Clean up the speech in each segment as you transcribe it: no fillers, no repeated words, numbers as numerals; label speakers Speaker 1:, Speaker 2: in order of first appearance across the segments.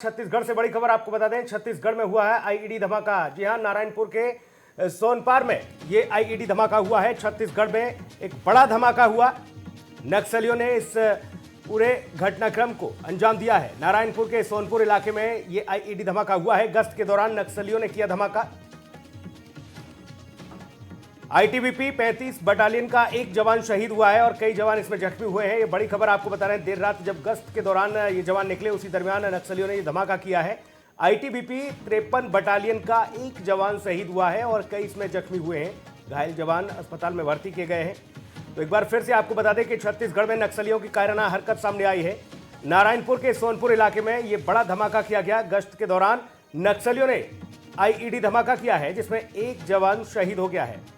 Speaker 1: छत्तीसगढ़ से बड़ी खबर आपको बता दें, छत्तीसगढ़ में हुआ है आईईडी धमाका। जी हां, नारायणपुर के सोनपार में ये आईईडी धमाका हुआ है। छत्तीसगढ़ में एक बड़ा धमाका हुआ। नक्सलियों ने इस पूरे घटनाक्रम को अंजाम दिया है। नारायणपुर के सोनपुर इलाके में ये आईईडी धमाका हुआ है। गश्त के दौरान नक्सलियों ने किया धमाका। आईटीबीपी 35 बटालियन का एक जवान शहीद हुआ है और कई जवान इसमें जख्मी हुए हैं। ये बड़ी खबर आपको बता रहे हैं। देर रात जब गश्त के दौरान ये जवान निकले, उसी दरमियान नक्सलियों ने ये धमाका किया है। आईटीबीपी 53 बटालियन का एक जवान शहीद हुआ है और कई इसमें जख्मी हुए हैं। घायल जवान अस्पताल में भर्ती किए गए हैं। तो एक बार फिर से आपको बता दें कि छत्तीसगढ़ में नक्सलियों की कायराना हरकत सामने आई है। नारायणपुर के सोनपुर इलाके में यह बड़ा धमाका किया गया। गश्त के दौरान नक्सलियों ने आईईडी धमाका किया है, जिसमें एक जवान शहीद हो गया है।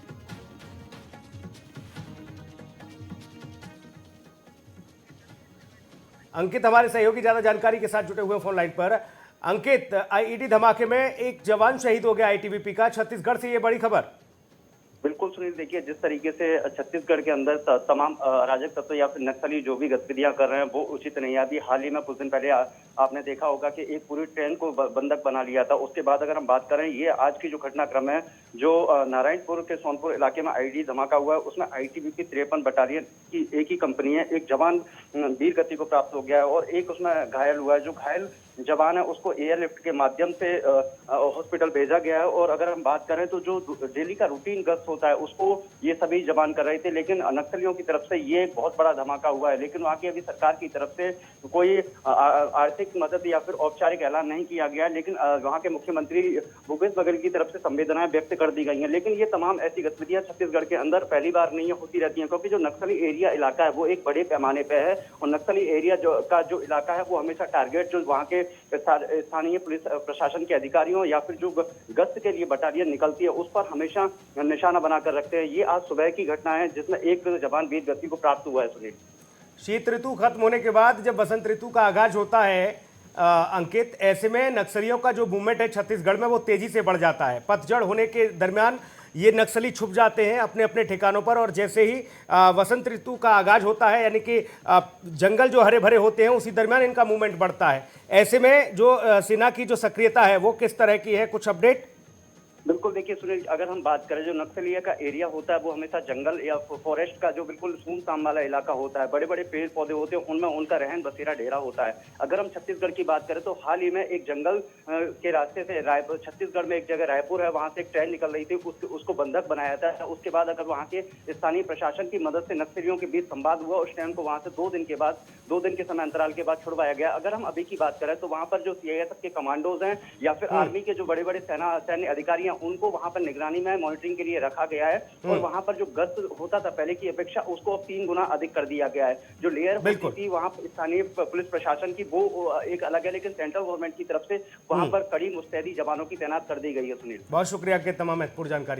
Speaker 1: अंकित हमारे सहयोगी ज्यादा जानकारी के साथ जुटे हुए फोन लाइन पर। अंकित, आईईडी धमाके में एक जवान शहीद हो गया आईटीबीपी का। छत्तीसगढ़ से ये बड़ी खबर।
Speaker 2: बिल्कुल सुनील, देखिए जिस तरीके से छत्तीसगढ़ के अंदर तमाम अराजक तत्व या फिर नक्सली जो भी गतिविधियां कर रहे हैं वो उचित नहीं है। अभी हाल ही में कुछ दिन पहले आपने देखा होगा कि एक पूरी ट्रेन को बंधक बना लिया था। उसके बाद अगर हम बात करें, ये आज की जो घटनाक्रम है, जो नारायणपुर के सोनपुर इलाके में आईईडी धमाका हुआ है, उसमें आईटीबीपी 53 बटालियन की एक ही कंपनी है। एक जवान वीर गति को प्राप्त हो गया है और एक उसमें घायल हुआ है। जो घायल जवान है उसको एयरलिफ्ट के माध्यम से हॉस्पिटल भेजा गया है। और अगर हम बात करें तो जो डेली का रूटीन गश्त होता है उसको ये सभी जवान कर रहे थे, लेकिन नक्सलियों की तरफ से ये एक बहुत बड़ा धमाका हुआ है। लेकिन वहाँ की अभी सरकार की तरफ से कोई आर्थिक मदद या फिर औपचारिक ऐलान नहीं किया गया है, लेकिन वहाँ के मुख्यमंत्री भूपेश बघेल की तरफ से संवेदनाएं व्यक्त कर दी गई हैं। लेकिन ये तमाम ऐसी गतिविधियां छत्तीसगढ़ के अंदर पहली बार नहीं होती रहती हैं, क्योंकि जो नक्सली एरिया इलाका है वो एक बड़े पैमाने पे है और नक्सली एरिया जो इलाका है वो हमेशा टारगेट जो वहाँ के स्थानीय पुलिस प्रशासन के अधिकारियों या फिर जो गश्त के लिए बटालियन निकलती है उस पर हमेशा निशाना बनाकर रखते हैं। ये आज सुबह की घटना है जिसमें एक जवान वीर गति को प्राप्त हुआ है। सुनील,
Speaker 1: शीत ऋतु खत्म होने के बाद जब बसंत ऋतु का आगाज होता है अंकित, ऐसे में नक्सलियों का जो मूवमेंट है छत्तीसगढ़ में वो तेजी से बढ़ जाता है। पतझड़ होने के दरमियान ये नक्सली छुप जाते हैं अपने अपने ठिकानों पर और जैसे ही वसंत ऋतु का आगाज होता है, यानी कि जंगल जो हरे भरे होते हैं, उसी दरमियान इनका मूवमेंट बढ़ता है। ऐसे में जो सेना की जो सक्रियता है वो किस तरह की है, कुछ अपडेट?
Speaker 2: बिल्कुल, देखिए सुनील, अगर हम बात करें जो नक्सलिया का एरिया होता है वो हमेशा जंगल या फॉरेस्ट का जो बिल्कुल सुनसान वाला इलाका होता है, बड़े बड़े पेड़ पौधे होते हैं, उनमें उनका रहन बसेरा डेरा होता है। अगर हम छत्तीसगढ़ की बात करें तो हाल ही में एक जंगल के रास्ते से रायपुर, छत्तीसगढ़ में एक जगह रायपुर है, वहां से एक ट्रेन निकल रही थी, उसको बंधक बनाया था। उसके बाद अगर वहाँ के स्थानीय प्रशासन की मदद से नक्सलियों के बीच संवाद हुआ, उस ट्रेन को वहां से 2 दिन के समय अंतराल के बाद छुड़वाया गया। अगर हम अभी की बात करें तो वहां पर जो सीआईएसएफ के कमांडोज हैं या फिर आर्मी के जो बड़े बड़े सैन्य अधिकारी हैं, उनको वहां पर निगरानी में मॉनिटरिंग के लिए रखा गया है और वहां पर जो गश्त होता था पहले की अपेक्षा उसको अब 3 गुना अधिक कर दिया गया है। जो लेयर होती थी वहां स्थानीय पुलिस प्रशासन की वो एक अलग है, लेकिन सेंट्रल गवर्नमेंट की तरफ से वहां पर कड़ी मुस्तैदी जवानों की तैनात कर दी गई है। सुनील,
Speaker 1: बहुत शुक्रिया आपके तमाम महत्वपूर्ण जानकारी।